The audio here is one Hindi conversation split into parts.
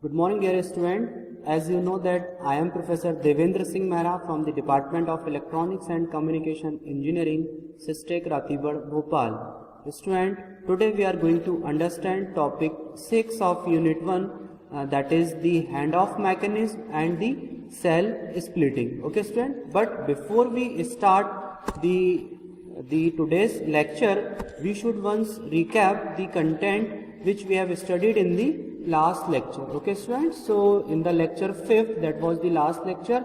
Good morning, dear student. As you know that I am Professor Devendra Singh Mehra from the Department of Electronics and Communication Engineering, SISTEC Ratibad, Bhopal. Student, today we are going to understand topic 6 of Unit 1, that is the handoff mechanism and the cell splitting. Okay, student. But before we start the today's lecture, we should once recap the content which we have studied in the last lecture. Okay, students. So in the lecture 5th, that was the last lecture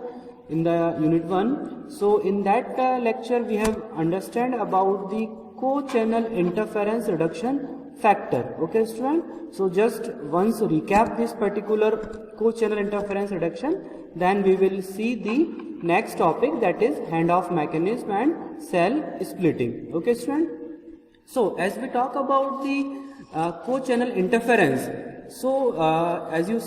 in the unit 1. So in that lecture we have understand about the co-channel interference reduction factor. Okay, student. So just once recap this particular co-channel interference reduction, then we will see the next topic, that is handoff mechanism and cell splitting. Okay, student. So as we talk about the co-channel interference, so as you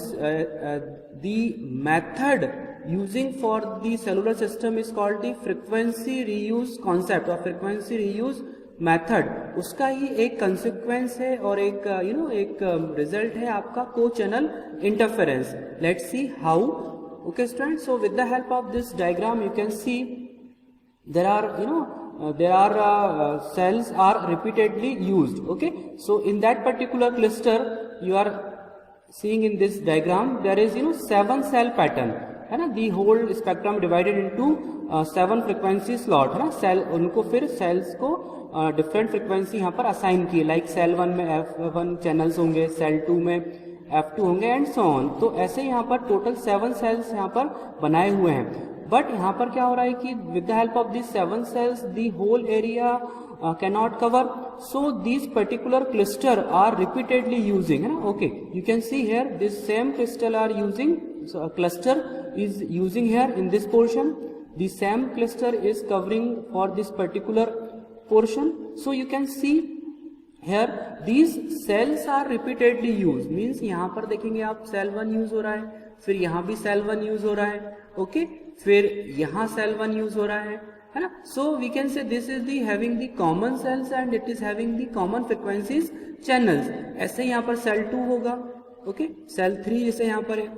the method using for the cellular system is called the frequency reuse concept or frequency reuse method. उसका ही एक कंसिक्वेंस है और एक एक रिजल्ट है आपका को channel interference. Let's see how. Okay, students. So with the help of this diagram, you can see there are cells are repeatedly used. Okay. So in that particular cluster, you are seeing in this diagram there is 7 cell pattern. है ना. The whole spectrum divided into 7 frequency slot. है ना. सेल उनको फिर सेल्स को डिफरेंट फ्रिक्वेंसी यहाँ पर असाइन किए. लाइक सेल 1 में F1 चैनल्स होंगे, सेल 2 में F2 होंगे एंड सो ऑन. तो ऐसे यहाँ पर टोटल 7 सेल्स यहाँ पर बनाए हुए हैं. बट यहाँ पर क्या हो रहा है कि with the help of this 7 cells the whole area cannot cover. So these particular cluster are repeatedly using. है ना. Okay, you can see here this same crystal are using. So a cluster is using here in this portion. The same cluster is covering for this particular portion. So you can see here these cells are repeatedly used. Means यहाँ पर देखेंगे आप सेल 1 यूज हो रहा है, फिर यहाँ भी सेल 1 यूज हो रहा है. ओके, फिर यहाँ सेल 1 यूज हो रहा है ना. So we can say this is the having the common cells and it is having the common frequencies channels. ऐसे यहाँ पर सेल 2 होगा. ओके, सेल 3 जैसे यहाँ पर है,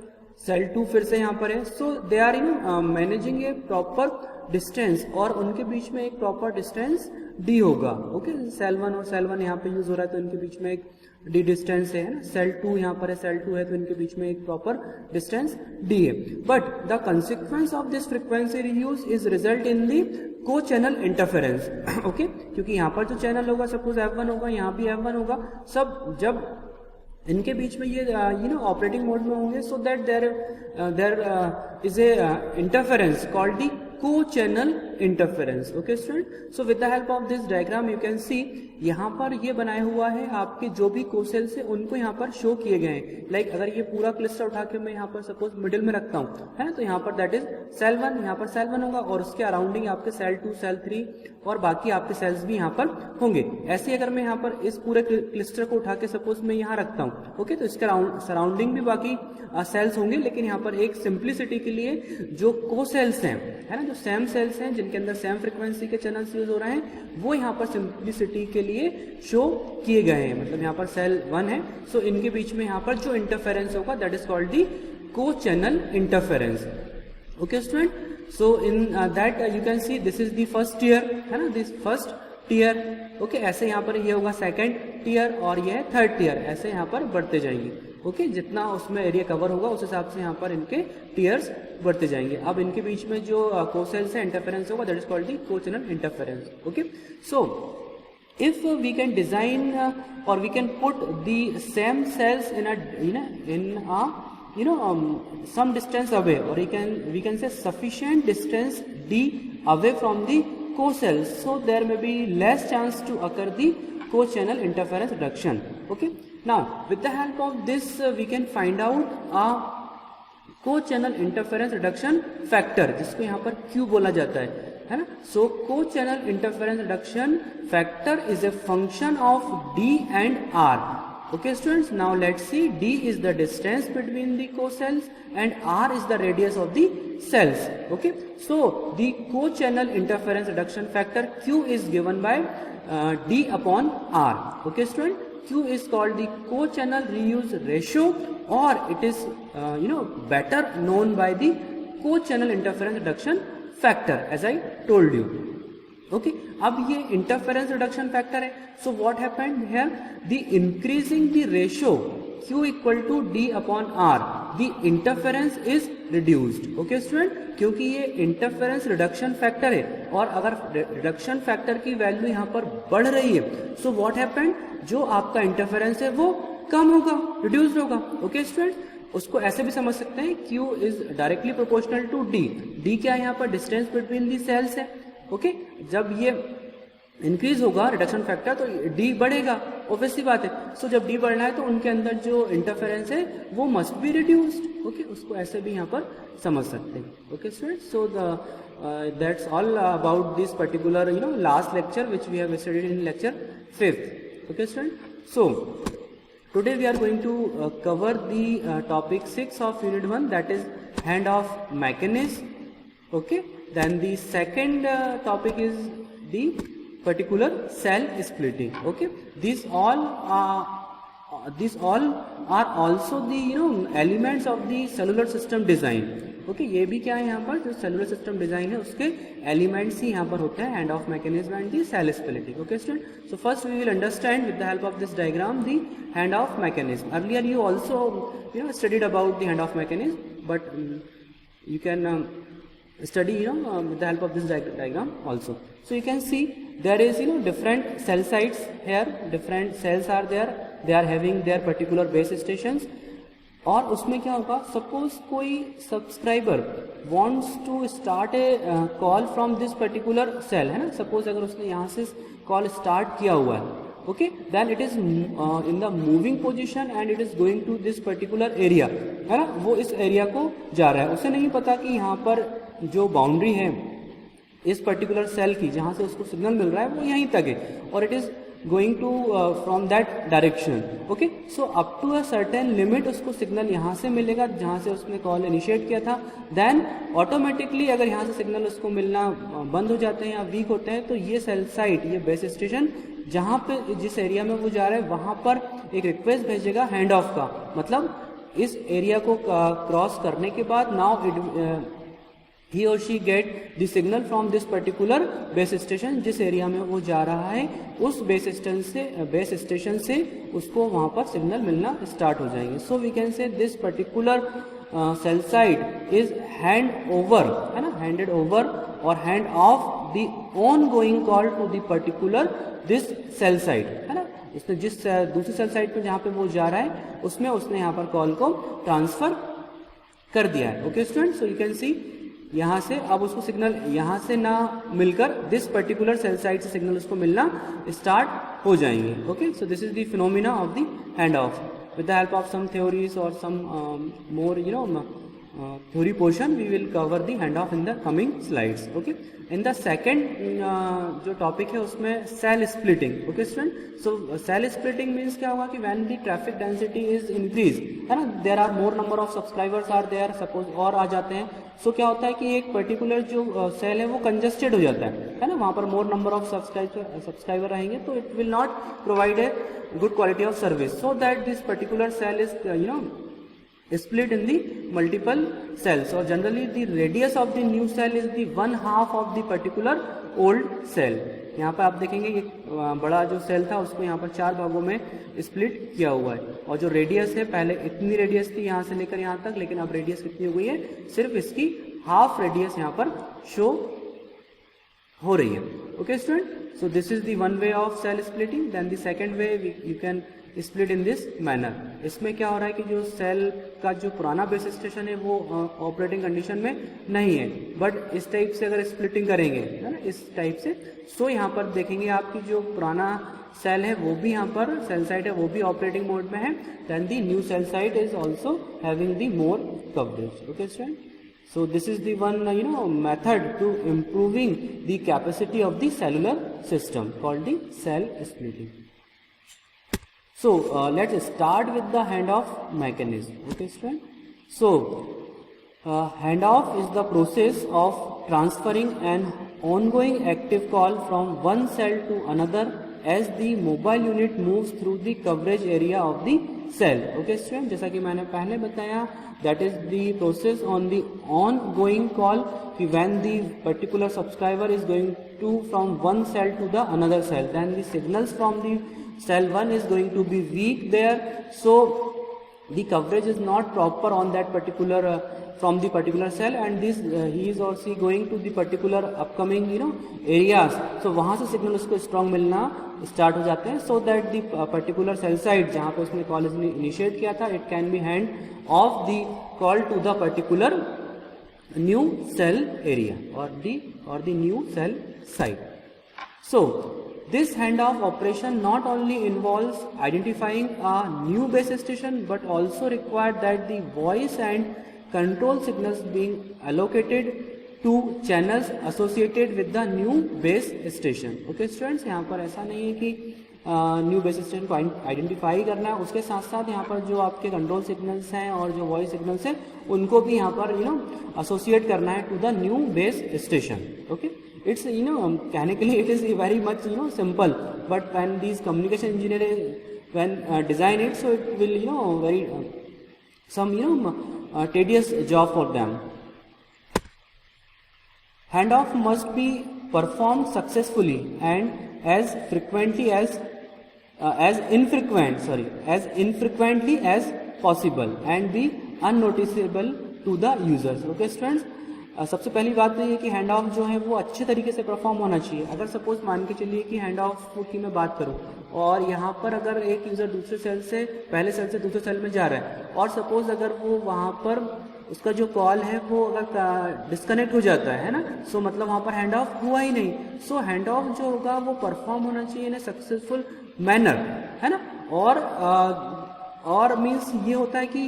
सेल 2 फिर से यहाँ पर है. So they are managing a proper distance और उनके बीच में एक प्रॉपर डिस्टेंस डी होगा. ओके, सेल 1 और सेल 1 यहाँ पे यूज हो रहा है तो इनके बीच में एक डी डिस्टेंस है ना. सेल 2 यहाँ पर है, सेल 2 है तो इनके बीच में एक प्रॉपर डिस्टेंस डी है. But the consequence of this frequency reuse is result in the co channel interference. Okay, क्योंकि यहाँ पर जो चैनल होगा सपोज F1 होगा, यहाँ भी F1 होगा, सब जब इनके बीच में ये ऑपरेटिंग मोड में होंगे, so that there is a interference called the co-channel interference. Okay, student. So with the help of this diagram you can see यहाँ पर ये बनाया हुआ है आपके जो भी कोसेल्स है उनको यहाँ पर शो किए गए हैं. लाइक अगर ये पूरा क्लस्टर उठा के मैं यहाँ पर सपोज मिडिल में रखता हूँ, है ना, तो यहाँ पर दैट इज सेल 1, यहाँ पर सेल 1 होगा और उसके अराउंडिंग आपके सेल 2, सेल 3 और बाकी आपके सेल्स भी यहाँ पर होंगे. ऐसे अगर मैं यहाँ पर इस पूरे क्लस्टर को उठा के सपोज मैं यहाँ रखता हूँ, ओके, तो इसके सराउंडिंग भी बाकी सेल्स होंगे. लेकिन यहाँ पर एक सिंप्लिसिटी के लिए जो को सेल्स हैं, है ना, जो सेम सेल्स हैं जिनके अंदर सेम फ्रिक्वेंसी के चैनल्स यूज हो रहे हैं, वो यहाँ पर सिंप्लिसिटी के लिए शो किए गए हैं. मतलब यहाँ पर सेल 1 है, सो इनके बीच में यहाँ पर जो इंटरफेरेंस होगा that is called the co channel interference. Okay student. So in that you can see this is the first tier, है ना, दिस फर्स्ट टीयर. ओके, ऐसे यहाँ पर ये होगा सेकंड टीयर और ये है थर्ड टीयर. ऐसे यहाँ पर बढ़ते जाएंगे. ओके, जितना उसमें एरिया कवर होगा उस हिसाब से यहाँ पर इनके टीयर्स बढ़ते जाएंगे. अब इनके बीच में जो कोसेल्स है इंटरफेरेंस होगा that is called the co channel interference. Okay, so if we can design or we can put the same cells in a some distance away, or we can say sufficient distance d away from the co-cells, so there may be less chance to occur the co-channel interference reduction. Okay, now with the help of this we can find out a co-channel interference reduction factor, जिसको यहाँ पर Q बोला जाता है ना. So co-channel interference reduction factor is a function of D and R. Okay students, now let's see. D is the distance between the co-cells and R is the radius of the cells. Okay, so the co-channel interference reduction factor Q is given by D upon R. Okay student. Q is called the co-channel reuse ratio, or it is better known by the co-channel interference reduction factor, as I told you. Okay, अब ये interference reduction factor है. So what happened here? The increasing the ratio Q equal to D upon R, the interference is reduced. Okay student, क्योंकि ये interference reduction factor है, और अगर reduction factor की value यहाँ पर बढ़ रही है, so what happened? जो आपका interference है वो कम होगा, reduced होगा. Okay student, उसको ऐसे भी समझ सकते हैं, Q is directly proportional to D. D क्या है यहाँ पर? Distance between the cells है. ओके, जब ये इंक्रीज होगा रिडक्शन फैक्टर तो डी बढ़ेगा, ऑब्वियसली बात है. सो जब डी बढ़ना है तो उनके अंदर जो इंटरफेरेंस है वो मस्ट बी रिड्यूस्ड. ओके, उसको ऐसे भी यहाँ पर समझ सकते हैं. Okay student, so that's all about this particular last lecture which we have studied in lecture 5th. Okay student, so today we are going to cover the topic 6 of unit 1, that is hand off mechanism. Okay, then the second topic is the particular cell splitting. Okay, these all are also the elements of the cellular system design. Okay, ये भी क्या है यहाँ पर, जो cellular system design है उसके elements ही यहाँ पर होते हैं, hand off mechanism and the cell splitting. Okay student, so first we will understand with the help of this diagram the hand off mechanism. Earlier you also studied about the hand off mechanism, but you can study with the help of this diagram also. So you can see there is different cell sites here, different cells are there, they are having their particular base stations. और उसमें क्या होगा, सपोज कोई subscriber wants to start a call from this particular cell, है ना. सपोज अगर उसने यहाँ से कॉल स्टार्ट किया हुआ है, okay, then it is in the moving position and it is going to this particular area, है ना. वो इस एरिया को जा रहा है, उसे नहीं पता कि यहाँ पर जो बाउंड्री है इस पर्टिकुलर सेल की, जहाँ से उसको सिग्नल मिल रहा है वो यहीं तक है, और it is going to from that direction. Okay, so up to a certain limit उसको सिग्नल यहाँ से मिलेगा जहाँ से उसने कॉल इनिशिएट किया था. देन ऑटोमेटिकली अगर यहाँ से सिग्नल उसको मिलना बंद हो जाते हैं या वीक होते हैं, तो ये सेल साइट, ये बेस स्टेशन जहाँ पे जिस एरिया में वो जा रहा है वहाँ पर एक रिक्वेस्ट भेजेगा हैंड ऑफ का. मतलब इस एरिया को क्रॉस करने के बाद now it he or she get the signal from this particular base station, जिस एरिया में वो जा रहा है उस बेस स्टेशन से उसको वहाँ पर सिग्नल मिलना स्टार्ट हो जाएंगे. So we can say this particular cell site is hand over, है ना, हैंडेड ओवर और hand off the ongoing call to the particular this cell site, है ना. उसने जिस दूसरी सेल साइट पे जहाँ पे वो जा रहा है उसमें उसने यहाँ पर कॉल को ट्रांसफर कर दिया है. Okay student, so you can see यहाँ से अब उसको सिग्नल यहाँ से ना मिलकर दिस पर्टिकुलर सेल साइट से सिग्नल उसको मिलना स्टार्ट हो जाएंगे. Okay, so this is the phenomena of the hand off. With the help of some theories और some more theory portion we will cover the hand off in the coming slides. Okay, in the second जो topic है उसमें cell splitting. Okay student, so cell splitting means क्या होगा कि when the traffic density is increased, है ना, there are more number of subscribers are there, suppose और आ जाते हैं, so क्या होता है कि एक particular जो cell है वो congested हो जाता है ना, वहाँ पर more number of subscriber रहेंगे तो it will not provide a good quality of service, so that this particular cell is split in the multiple cells, or generally the radius of the new cell is the 1/2 of the particular old cell. यहाँ पर आप देखेंगे ये बड़ा जो सेल था उसको यहाँ पर 4 भागों में स्प्लिट किया हुआ है, और जो रेडियस है पहले इतनी रेडियस थी यहाँ से लेकर यहाँ तक, लेकिन अब रेडियस कितनी हो गई है, सिर्फ इसकी हाफ रेडियस यहाँ पर शो हो रही है. Okay student, so this is the one way of cell splitting. Then the second way you can split in this manner. इसमें क्या हो रहा है कि जो सेल का जो पुराना बेस स्टेशन है वो ऑपरेटिंग कंडीशन में नहीं है, बट इस टाइप से अगर स्प्लिटिंग करेंगे, है ना, इस टाइप से, सो यहाँ पर देखेंगे आपकी जो पुराना सेल है वो भी यहाँ पर सेल साइट है वो भी ऑपरेटिंग मोड में है. Then the new cell site is also having the more coverage. Okay student, so this is the one method to improving the capacity of the cellular system called the cell splitting. So let's start with the handoff mechanism. Okay student, so handoff is the process of transferring an ongoing active call from one cell to another as the mobile unit moves through the coverage area of the cell. Okay student, जैसा कि मैंने पहले बताया, that is the process on the ongoing call, कि when the particular subscriber is going to from one cell to the another cell, then the signals from the cell 1 is going to be weak there, so the coverage is not proper on that particular from the particular cell, and this he is also going to the particular upcoming areas, so वहाँ से सिग्नल उसको स्ट्रॉन्ग मिलना स्टार्ट हो जाते हैं, so that the particular cell site जहाँ पे उसने कॉल इनिशिएट किया था, it can be hand off the call to the particular new cell area or the new cell site. So this handoff operation not only involves identifying a new base station but also required that the voice and control signals being allocated to channels associated with the new base station. Okay students, यहाँ पर ऐसा नहीं है कि न्यू बेस स्टेशन को आइडेंटिफाई करना है, उसके साथ साथ यहाँ पर जो आपके कंट्रोल सिग्नल्स हैं और जो वॉइस सिग्नल्स हैं उनको भी यहाँ पर एसोसिएट करना है to the new base station. Okay, it's mechanically it is very much simple, but when these communication engineers when design it, so it will very some tedious job for them. Handoff must be performed successfully and as infrequently as possible and be unnoticeable to the users. Okay students, सबसे पहली बात तो ये कि हैंड ऑफ जो है वो अच्छे तरीके से परफॉर्म होना चाहिए. अगर सपोज मान के चलिए कि हैंड ऑफ की मैं बात करूं और यहाँ पर अगर एक यूज़र दूसरे सेल से पहले सेल से दूसरे सेल में जा रहा है और सपोज अगर वो वहाँ पर उसका जो कॉल है वो अगर डिस्कनेक्ट हो जाता है ना, सो मतलब वहाँ पर हैंड ऑफ हुआ ही नहीं. सो हैंड ऑफ जो होगा वो परफॉर्म होना चाहिए इन ए सक्सेसफुल मैनर, है ना. और मीन्स ये होता है कि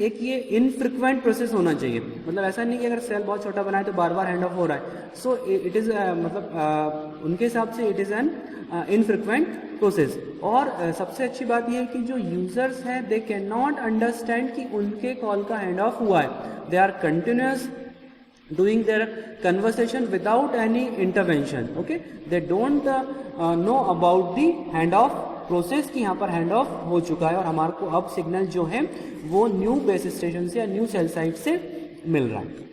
एक ये इनफ्रिक्वेंट प्रोसेस होना चाहिए. मतलब ऐसा नहीं कि अगर सेल बहुत छोटा बनाए तो बार बार हैंड ऑफ हो रहा है. सो इट इज़ मतलब उनके हिसाब से it is an infrequent process. और सबसे अच्छी बात यह है कि जो यूजर्स हैं दे कैन नॉट अंडरस्टैंड कि उनके कॉल का हैंड ऑफ हुआ है. They are continuous doing their conversation without any intervention. Okay, they don't know about the handoff process की यहाँ पर हैंड ऑफ हो चुका है और हमारे को अब सिग्नल जो है वो न्यू बेस स्टेशन से या न्यू सेल साइट से मिल रहा है.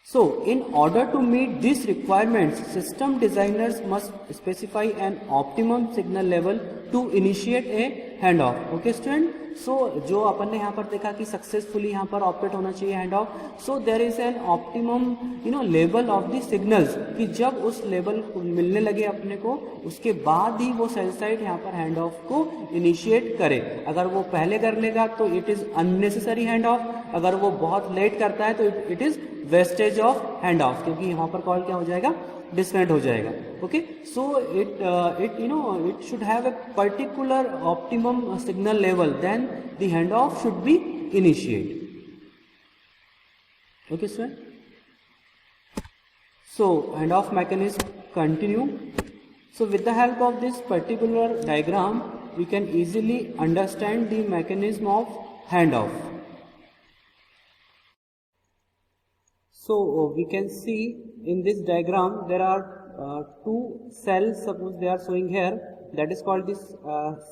So in order to meet these requirements, system designers must specify an optimum signal level to initiate a handoff. Okay student, so जो अपन ने यहाँ पर देखा कि सक्सेसफुली यहाँ पर ऑपरेट होना चाहिए hand off. So there is an optimum level of the signals कि जब उस लेवल मिलने लगे अपने को उसके बाद ही वो सेल साइट यहाँ पर हैंड ऑफ को इनिशिएट करे. अगर वो पहले कर लेगा तो it is unnecessary hand of, अगर वो बहुत लेट करता है तो it is wastage of hand of, क्योंकि यहाँ पर कॉल क्या हो जाएगा, डिस्कनेक्ट हो जाएगा. Okay, so it should have a particular optimum signal level, then the hand off should be initiate. Okay sir, so hand off mechanism continue. So with the help of this particular diagram we can easily understand the mechanism of handoff. So we can see in this diagram there are two cells, suppose they are showing here, that is called this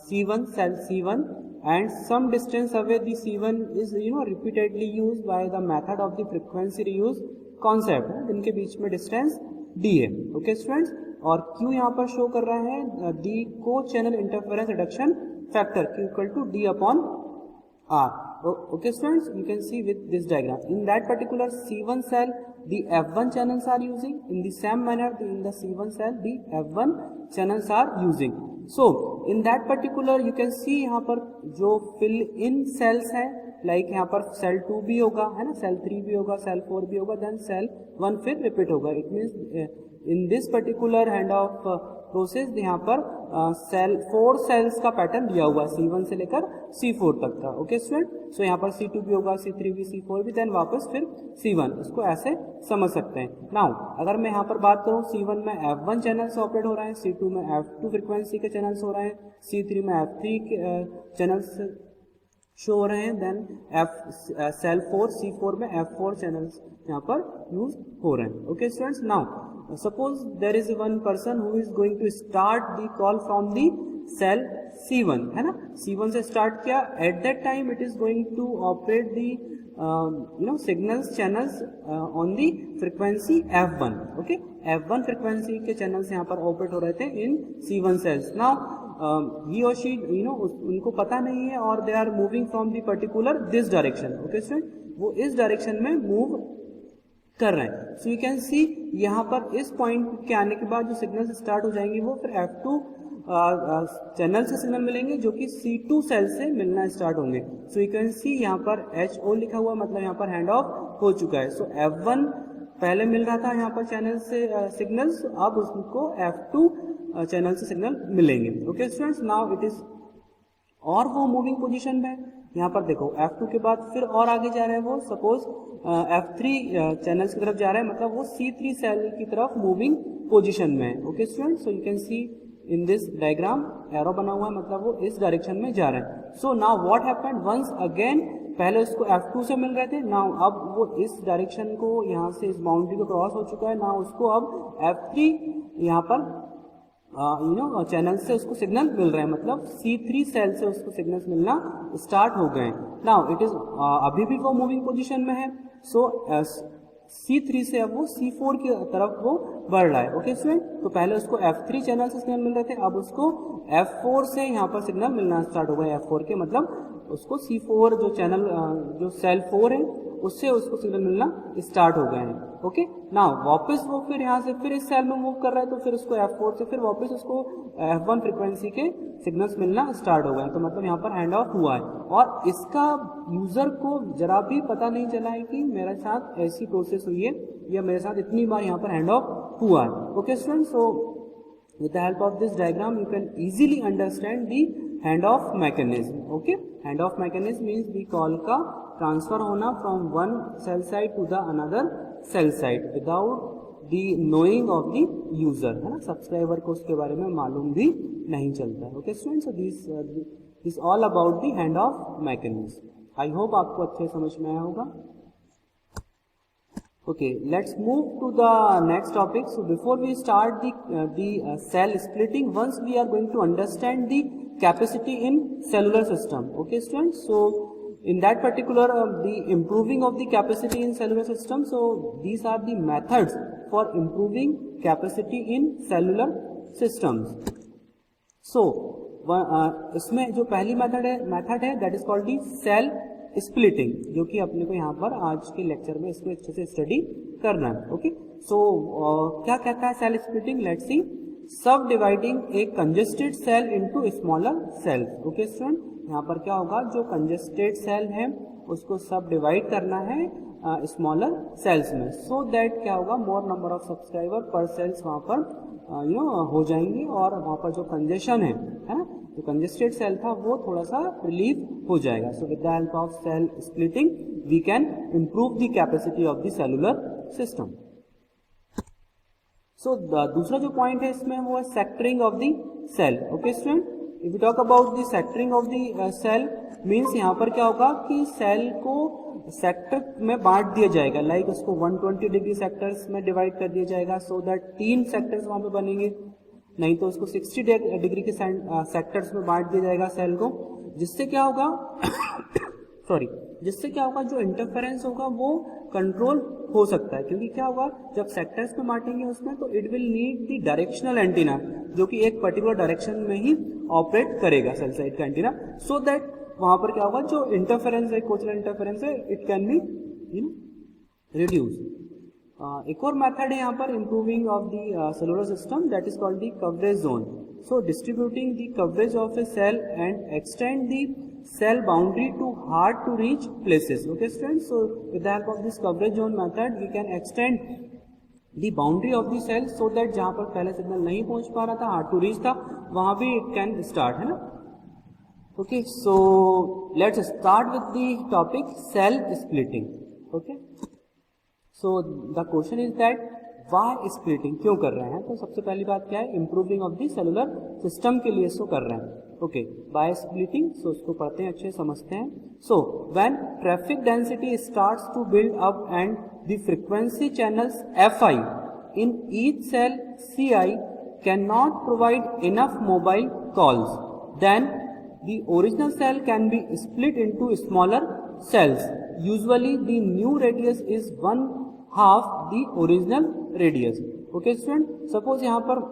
C1, cell C1, and some distance away the C1 is repeatedly used by the method of the frequency reuse concept. इनके बीच में distance D है. Okay students, और Q यहाँ पर शो कर रहा है the co channel interference reduction factor Q equal to D upon R. Okay students, you can see with this diagram, in that particular C1 cell the F1 channels are using, in the same manner in the C1 cell the F1 channels are using. So in that particular you can see यहाँ पर जो fill in cells है, like यहाँ पर cell 2 भी होगा, है ना, cell 3 भी होगा, cell 4 भी होगा, then cell 1 फिर repeat होगा. It means in this particular handoff process यहाँ पर सेल 4 सेल्स का पैटर्न दिया हुआ है C1 से लेकर C4 तक का. ओके स्टूडेंट, सो यहाँ पर C2 भी होगा, C3 भी, C4 भी, देन वापस फिर C1. इसको ऐसे समझ सकते हैं. नाउ अगर मैं यहाँ पर बात करूँ, C1 में F1 चैनल से ऑपरेट हो रहा है, C2 में F2 फ्रिक्वेंसी के चैनल्स हो रहे हैं, C3 में F3 के चैनल्स शो हो रहे हैं, देन सेल 4 C4 में F4 चैनल्स यहाँ पर यूज हो रहे हैं. Okay students, now suppose there is one person who is going to start the call from the cell C1 है ना, C1 से start किया, at that time it is going to operate the signals channels on the frequency F1. okay, F1 frequency के channels यहाँ पर operate हो रहे थे in C1 cells. Now he or she उनको पता नहीं है और they are moving from the particular this direction. okay student, वो इस डायरेक्शन में मूव कर रहे हैं. सो यू कैन सी यहाँ पर इस पॉइंट के आने के बाद जो सिग्नल स्टार्ट हो जाएंगे वो फिर F2 चैनल से सिग्नल मिलेंगे जो कि C2 सेल से मिलना स्टार्ट होंगे. सो यू कैन सी यहाँ पर HO लिखा हुआ, मतलब यहाँ पर हैंड ऑफ हो चुका है. सो F1 पहले मिल रहा था यहाँ पर चैनल से सिग्नल्स, अब उसको F2 चैनल से सिग्नल मिलेंगे. Okay students, now it is और वो मूविंग पोजीशन में, यहाँ पर देखो F2 के बाद फिर और आगे जा रहे हैं वो, सपोज F3 चैनल्स की तरफ जा रहे हैं, मतलब वो C3 सेल की तरफ मूविंग पोजीशन में है. Okay student, so you can see in this diagram arrow बना हुआ है, मतलब वो इस डायरेक्शन में जा रहे हैं. So now what happened once again, पहले उसको F2 से मिल रहे थे, नाउ अब वो इस डायरेक्शन को यहाँ से इस बाउंड्री को क्रॉस हो चुका है, नाउ उसको अब F3 यहाँ पर चैनल से उसको सिग्नल मिल रहे हैं, मतलब C3 सेल से उसको सिग्नल्स मिलना स्टार्ट हो गए. नाउ इट इज अभी भी वो मूविंग पोजीशन में है. सो C3 से अब वो C4 की तरफ वो बढ़ रहा है. ओके स्टूडेंट, तो पहले उसको F3 चैनल से सिग्नल मिल रहे थे, अब उसको F4 से यहाँ पर सिग्नल मिलना स्टार्ट हो गया. F4 के मतलब उसको C4 जो चैनल जो सेल 4 है उससे उसको सिग्नल मिलना स्टार्ट हो गए हैं. ओके, नाउ वापस वो फिर यहाँ से फिर इस सेल में मूव कर रहा है, तो फिर उसको F4 से फिर वापस उसको F1 फ्रीक्वेंसी के सिग्नल्स मिलना स्टार्ट हो गए हैं. तो मतलब यहाँ पर हैंड ऑफ हुआ है और इसका यूजर को जरा भी पता नहीं चला है कि मेरे साथ ऐसी प्रोसेस हुई है या मेरे साथ इतनी बार यहाँ पर हैंड ऑफ हुआ है. Okay student, so with the help of this diagram you can easily understand the hand off mechanism. okay, hand off mechanism means the call का ट्रांसफर होना from one cell side to the another cell side without the knowing of the user, है ना, सब्सक्राइबर को उसके बारे में मालूम भी नहीं चलता है. Okay student, so this all about the hand off mechanism. I hope आपको अच्छे समझ में आया होगा. Okay, let's move to the next topic. So before we start the cell splitting, once we are going to understand the capacity in cellular system. Okay students, so in that particular the improving of the capacity in cellular system, so these are the methods for improving capacity in cellular systems. So इसमें जो पहली मेथड है that is called the cell splitting, जो कि अपने को यहाँ पर आज के लेक्चर में इसको अच्छे से स्टडी करना है. ओके, सो क्या कहता है cell splitting? Let's see. Subdividing a congested cell into smaller cells. Okay student, यहाँ पर क्या होगा, जो कंजेस्टेड सेल है उसको सब डिवाइड करना है स्मॉलर सेल्स में, सो दैट क्या होगा, मोर नंबर ऑफ सब्सक्राइबर पर सेल्स वहाँ पर हो जाएंगे और वहाँ पर जो कंजेशन है ना, जो कंजेस्टेड सेल था वो थोड़ा सा रिलीव हो जाएगा. So with the help of cell splitting we can improve the capacity of the cellular system. So दूसरा जो पॉइंट है इसमें वो है sectoring of the cell. Okay student, if you talk about the sectoring of the cell means यहाँ पर क्या होगा कि सेल को सेक्टर में बांट दिया जाएगा, लाइक उसको 120 डिग्री सेक्टर्स में डिवाइड कर दिया जाएगा, सो दैट 3 सेक्टर्स वहां पे बनेंगे, नहीं तो उसको 60 डिग्री के सेक्टर्स में बांट दिया जाएगा सेल को, जिससे क्या होगा सॉरी, जिससे क्या होगा, जो इंटरफेरेंस होगा वो कंट्रोल हो सकता है. क्योंकि क्या होगा, जब सेक्टर्स में बांटेंगे उसमें तो it will need the directional antenna, जो कि एक पर्टिकुलर डायरेक्शन में ही ऑपरेट करेगा सेल साइड का एंटीना, सो दैट वहां पर क्या होगा, जो इंटरफेरेंस है, कोचुलर इंटरफेरेंस है, इट कैन बी रिड्यूस. एक और मेथड है यहाँ पर improving of the cellular system, that is called the coverage zone. So distributing the coverage of a cell and extend the cell boundary to hard to reach places. Okay students, so with the help of this coverage zone method we can extend the boundary of the cell so that जहाँ पर पहले सिग्नल नहीं पहुंच पा रहा था, hard to reach था, वहां भी it can start, है ना. Okay, so let's start with the topic cell splitting. Okay, so the question is that why splitting, क्यों कर रहे हैं? तो सबसे पहली बात क्या है, improving of the cellular system के लिए इसको कर रहे हैं. ओके, बाय स्प्लिटिंग, सो उसको पढ़ते हैं, अच्छे समझते हैं. So when traffic density starts to build up and the frequency channels Fi in each cell Ci cannot provide enough mobile calls, then the original cell can be split into smaller cells. Usually the new radius is 1/2 the original radius. Okay student, suppose यहाँ पर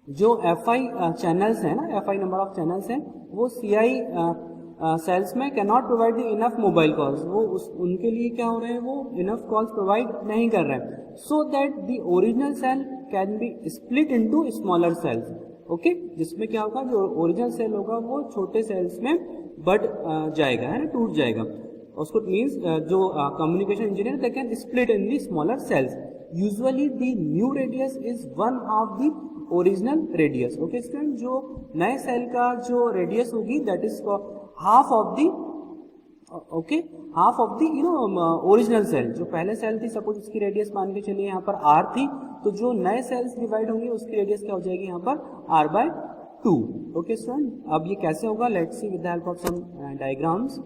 जो Fi चैनल्स हैं ना, Fi नंबर ऑफ चैनल्स हैं, वो Ci सेल्स में can not provide the enough mobile calls, वो उनके लिए क्या हो रहे हैं, वो इनफ कॉल्स प्रोवाइड नहीं कर रहे हैं, so that the original cell can be split into smaller cells. Okay, जिसमें क्या होगा, जो ओरिजिनल सेल होगा वो छोटे सेल्स में बढ़ जाएगा, है ना, टूट जाएगा. उसको मीन्स जो communication engineer they can split in the smaller cells. Usually the new radius is 1/2 the original radius. Okay student, जो नए सेल का जो रेडियस होगी that is half of the original cell. जो पहले सेल थी, सपोज इसकी रेडियस मान के चलिए यहाँ पर r थी, तो जो नए सेल्स डिवाइड होंगे उसकी रेडियस क्या हो जाएगी यहाँ पर r/2. ओके स्टूडेंट, अब ये कैसे होगा, let's see with the help of some diagrams.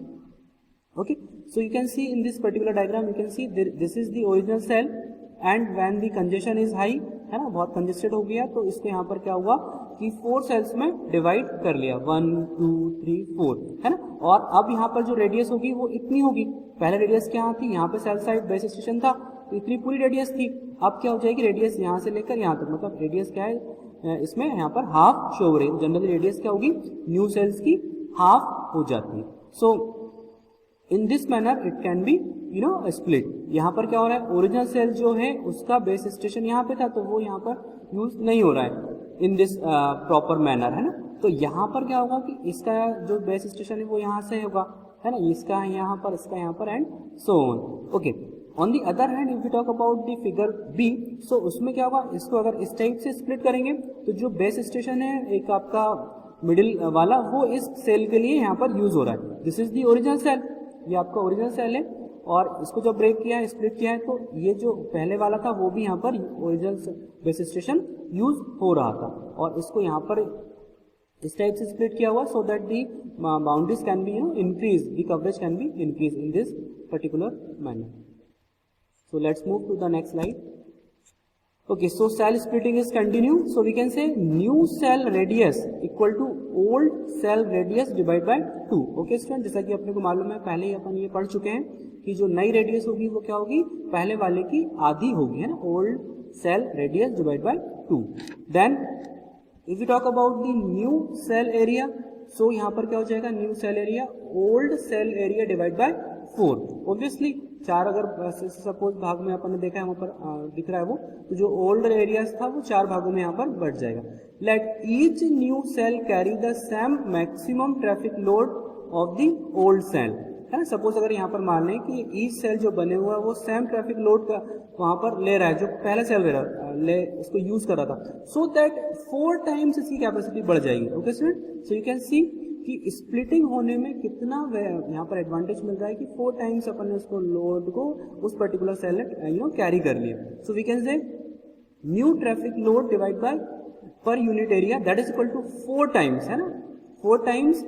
Okay, so you can see in this particular diagram, you can see this is the original cell and when the congestion is high, है ना, बहुत कंजेस्टेड हो गया, तो इसको यहाँ पर क्या हुआ कि 4 सेल्स में डिवाइड कर लिया, 1 2 3 4, है ना. और अब यहाँ पर जो रेडियस होगी वो इतनी होगी. पहले रेडियस क्या थी, यहाँ पे सेल साइड बेस स्टेशन था, तो इतनी पूरी रेडियस थी. अब क्या हो जाएगी, रेडियस यहाँ से लेकर यहाँ तक, मतलब रेडियस क्या है इसमें, यहाँ पर हाफ शो हो रही है. जनरली रेडियस क्या होगी, न्यू सेल्स की हाफ हो जाती है. So in this manner it can be split. यहाँ पर क्या हो रहा है, ओरिजिनल सेल जो है उसका बेस स्टेशन यहाँ पे था, तो वो यहाँ पर यूज नहीं हो रहा है इन दिस प्रॉपर मैनर, है ना. तो यहाँ पर क्या होगा कि इसका जो बेस स्टेशन है वो यहाँ से होगा, है ना, इसका यहाँ पर, इसका यहाँ पर, and so on. Okay, on the other hand if you talk about the figure B, so उसमें क्या होगा, इसको अगर इस टाइप से स्प्लिट करेंगे तो जो बेस स्टेशन है एक आपका मिडिल वाला, वो इस सेल के लिए यहाँ पर यूज हो रहा है. This is the original cell, ये आपका ओरिजिनल सेल है, और इसको जब ब्रेक किया है, स्प्लिट किया है, तो ये जो पहले वाला था वो भी यहाँ पर ओरिजिनल बेस स्टेशन यूज हो रहा था, और इसको यहाँ पर इस टाइप से स्प्लिट किया हुआ, so that the boundaries can be increase, the coverage can be increase in this particular manner. So let's move to the next slide. Okay, so cell splitting is continue. So we can say new cell radius equal to old cell radius divided by 2. Okay student, जैसा कि अपने को मालूम है, पहले ही अपन ये पढ़ चुके हैं कि जो नई रेडियस होगी वो क्या होगी, पहले वाले की आधी होगी, है ना, old cell radius divide by 2. Then if you talk about the new cell area, so यहाँ पर क्या हो जाएगा, new cell area old cell area divide by 4. Obviously 4 अगर सपोज भाग में अपन ने देखा है, वहां पर दिख रहा है वो, तो जो ओल्ड एरिया था वो 4 भागों में यहाँ पर बढ़ जाएगा. Let each new cell carry the same maximum traffic load of the old cell, है ना. सपोज अगर यहाँ पर मान लें कि ईच सेल जो बने हुआ है वो सेम ट्रैफिक लोड का वहां पर ले रहा है, जो पहला सेल उसको यूज कर रहा था, सो दैट 4 टाइम्स इसकी कैपेसिटी बढ़ जाएगी. Okay student, so you can सी कि स्प्लिटिंग होने में कितना यहाँ पर एडवांटेज मिल रहा है कि 4 टाइम्स अपन ने उसको लोड को उस पर्टिकुलर सेल ने कैरी कर लिया. So we can say new traffic load divide by per unit area that is equal to 4 times, है ना, 4 times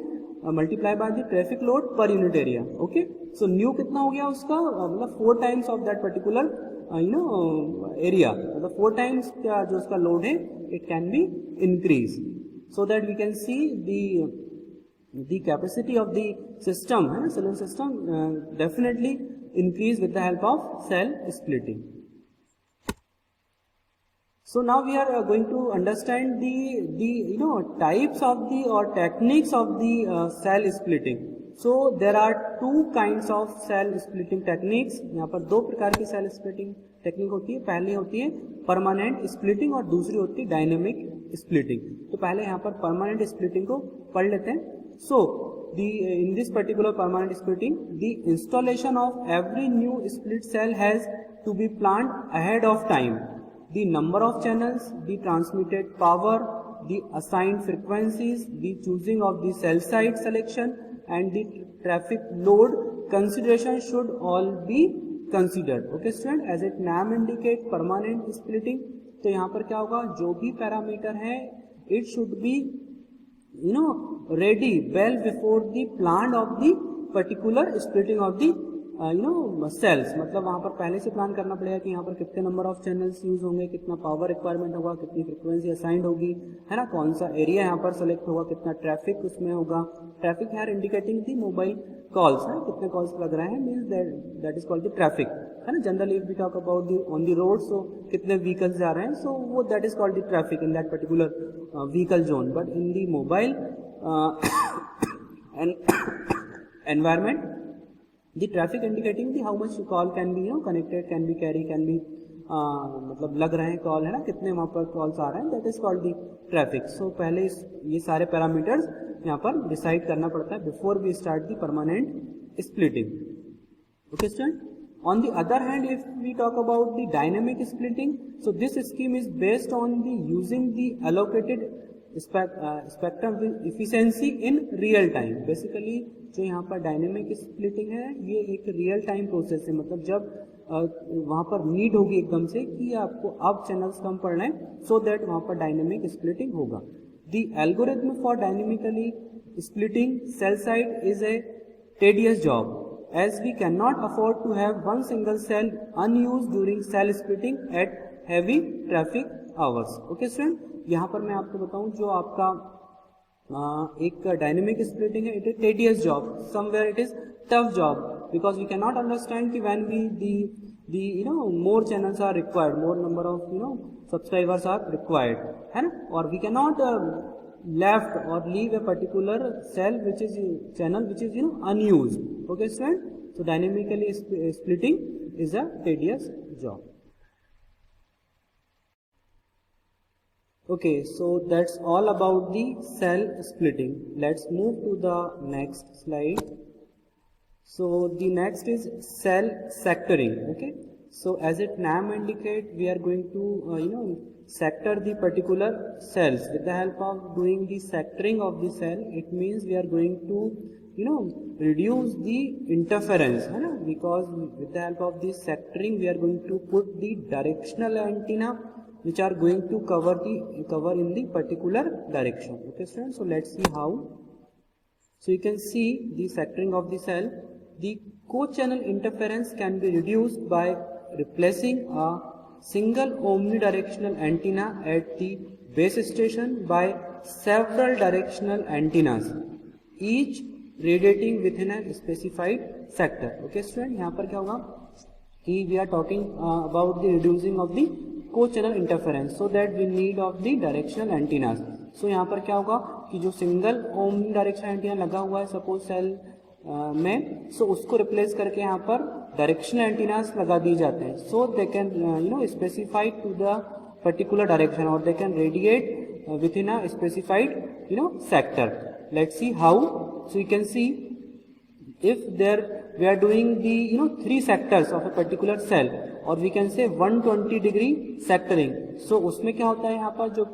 multiply by the traffic load per unit area. Okay, so new कितना हो गया उसका, मतलब 4 times of that particular area, मतलब 4 टाइम्स का जो उसका लोड है it can be increase, so that we can see the capacity of the system, cellular system definitely increase with the help of cell splitting. So now we are going to understand the types of the or techniques of the cell splitting. So there are 2 kinds of cell splitting techniques. यहाँ पर 2 प्रकार की cell splitting टेक्निक होती है. पहली होती है परमानेंट स्प्लिटिंग और दूसरी होती है डायनेमिक स्प्लिटिंग. तो पहले यहाँ पर परमानेंट स्प्लिटिंग को पढ़ लेते हैं. So in this particular permanent splitting, the installation of every new split cell has to be planned ahead of time. The number of channels, the transmitted power, the assigned frequencies, the choosing of the cell site selection and the traffic load consideration should all be considered. Okay student, as its name indicate permanent splitting, तो यहाँ पर क्या होगा, जो भी पैरामीटर है it should be ready well before the plan of the particular splitting of the cells, मतलब वहाँ पर पहले से प्लान करना पड़ेगा कि यहाँ पर कितने नंबर ऑफ चैनल्स यूज होंगे, कितना पावर रिक्वायरमेंट होगा, कितनी फ्रिक्वेंसी असाइंड होगी, है ना, कौन सा एरिया यहाँ पर सेलेक्ट होगा, कितना ट्रैफिक उसमें होगा। ट्रैफिक है इंडिकेटिंग दी मोबाइल कॉल्स, है कितने कॉल्स लग रहे हैं, means that is called the traffic, है ना। Generally if we talk about the on the road, so कितने व्हीकल्स जा रहे हैं, सो वो that is called the traffic in that particular vehicle zone. But in the mobile environment, the traffic indicating the how much call can be connected, can be carry, can be मतलब लग रहे हैं कॉल, है ना, कितने वहाँ पर कॉल्स आ रहे हैं, that is called the traffic. So पहले ये सारे पैरामीटर्स यहाँ पर डिसाइड करना पड़ता है before we start the permanent splitting. Okay student, on the other hand, if we talk about the dynamic splitting, so this scheme is based on the using the allocated spectrum efficiency in real time. Basically जो यहाँ पर डायनेमिक स्प्लिटिंग है ये एक रियल टाइम प्रोसेस है, मतलब जब वहाँ पर नीड होगी एकदम से कि आपको अब चैनल्स कम पड़ना है, सो दैट वहाँ पर डायनेमिक स्प्लिटिंग होगा। The algorithm for dynamically splitting sell side is a tedious job, as we cannot afford to have one single cell unused during cell splitting at heavy traffic hours. Okay student, यहाँ पर मैं आपको बताऊं जो आपका एक डायनेमिक स्प्लिटिंग है, it is tedious job, somewhere it is tough job, because we can not understand कि when we the more channels are required, more number of subscribers are required, है ना, और we can not left or leave a particular cell which is channel which is unused. Okay student, so dynamically splitting is a tedious job. Okay, so that's all about the cell splitting. Let's move to the next slide. So the next is cell sectoring. Okay, so as its name indicate, we are going to sector the particular cells. With the help of doing the sectoring of the cell, it means we are going to reduce the interference, है ना, because with the help of this sectoring we are going to put the directional antenna which are going to cover in the particular direction. Okay students, so let's see how. So you can see the sectoring of the cell. The co-channel interference can be reduced by replacing a single omnidirectional antenna at the base station by several directional antennas, each radiating within a specified sector. Okay student, यहाँ पर क्या होगा कि we are talking about the reducing of the co-channel interference, so that we need of the directional antennas. So यहाँ पर क्या होगा कि जो सिंगल omnidirectional antenna लगा हुआ है सपोज सेल में, सो उसको रिप्लेस करके यहाँ पर डायरेक्शनल एंटीनास लगा दिए जाते हैं, so they can specified to the particular direction और they can radiate within a specified sector. Let's see how. So you can see if there we are doing the 3 sectors of a particular cell, or we can say 120 degree sectoring. so उसमें क्या होता है, यहाँ पर जो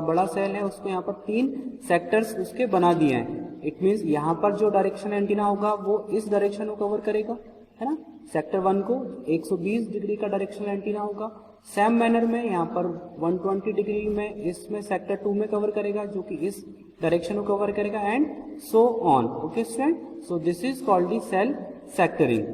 बड़ा सेल है उसको यहाँ पर 3 सेक्टर्स उसके बना दिए हैं. इट मीन्स यहाँ पर जो डायरेक्शन एंटीना होगा वो इस डायरेक्शन को कवर करेगा, है ना. सेक्टर 1 को 120 डिग्री का डायरेक्शनल एंटीना होगा. सेम मैनर में यहाँ पर 120 डिग्री में इसमें सेक्टर 2 में कवर करेगा जो कि इस डायरेक्शन को कवर करेगा, and so on. Okay student, so this is called the cell sectoring.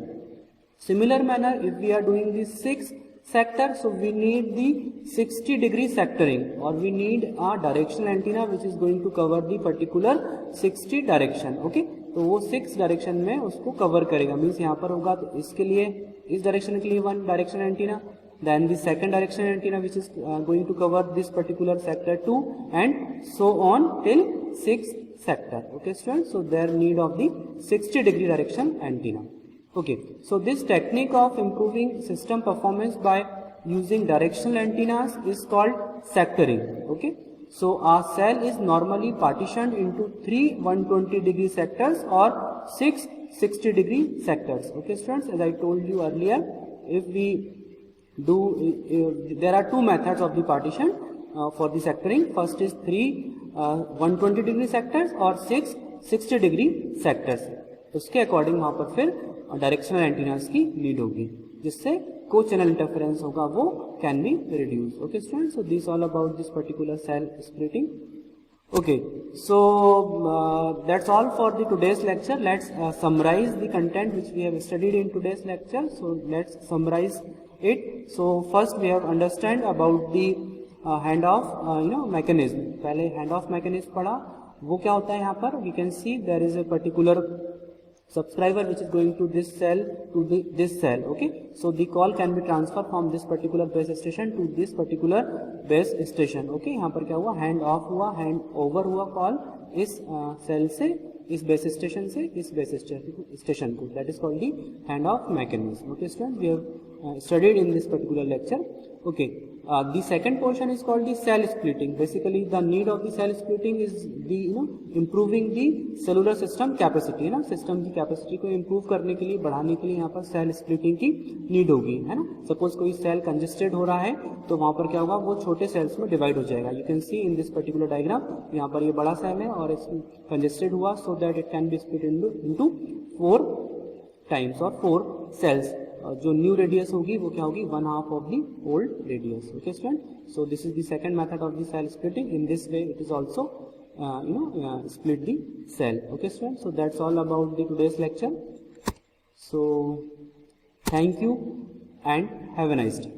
Similar manner if we are doing the 6 sector, so we need the 60 degree sectoring, or we need a directional antenna which is going to cover the particular 60 direction. okay, तो वो 6 डायरेक्शन में उसको कवर करेगा. मीन्स यहाँ पर होगा तो इसके लिए इस डायरेक्शन के लिए 1 direction antenna, then the second direction antenna which is going to cover this particular sector 2, and so on till 6 sector. Okay students, so there need of the 60 degree direction antenna. Okay, so this technique of improving system performance by using directional antennas is called sectoring. Okay, so our cell is normally partitioned into 3 120 degree sectors or 6 60 degree sectors. Okay students, as I told you earlier, if we do there are 2 methods of the partition for the sectoring. First is 3 120 degree sectors or 6 60 degree sectors. उसके अकॉर्डिंग वहां पर फिर डायरेक्शनल एंटीनास की नीड होगी जिससे को चैनल इंटरफेरेंस होगा वो can be reduce. Okay students, so this all about this particular cell splitting. Okay, so that's all for the today's lecture. Let's summarize the content which we have studied in today's lecture. So let's summarize it. So first we have understand about the handoff mechanism. पहले handoff mechanism पढ़ा, वो क्या होता है यहाँ पर. We can see there is a particular subscriber which is going to this cell to this cell. Okay, so the call can be transferred from this particular base station to this particular base station. Okay, यहाँ पर क्या हुआ, hand off हुआ, hand over हुआ call इस cell से इस base station से इस base station को. That is called the hand off mechanism. Okay students, we have studied in this particular lecture. Okay, the second portion is called the cell splitting. Basically the need of the cell splitting is the improving the cellular system capacity, है ना. सिस्टम की कैपेसिटी को improve करने के लिए, बढ़ाने के लिए यहाँ पर सेल स्प्लिटिंग की नीड होगी, है ना. सपोज कोई सेल कंजेस्टेड हो रहा है तो वहां पर क्या होगा, वो छोटे सेल्स में डिवाइड हो जाएगा. You can see in this particular diagram, यहाँ पर ये बड़ा सेल है और इसमें कंजेस्टेड हुआ, so that it can be split into 4 times और 4 सेल्स. जो न्यू रेडियस होगी वो क्या होगी, 1/2 of the old radius. Okay student, so this is the second method of the cell splitting. In this way it is also split the cell. Okay students, so that's all about the today's lecture. So thank you and have a nice day.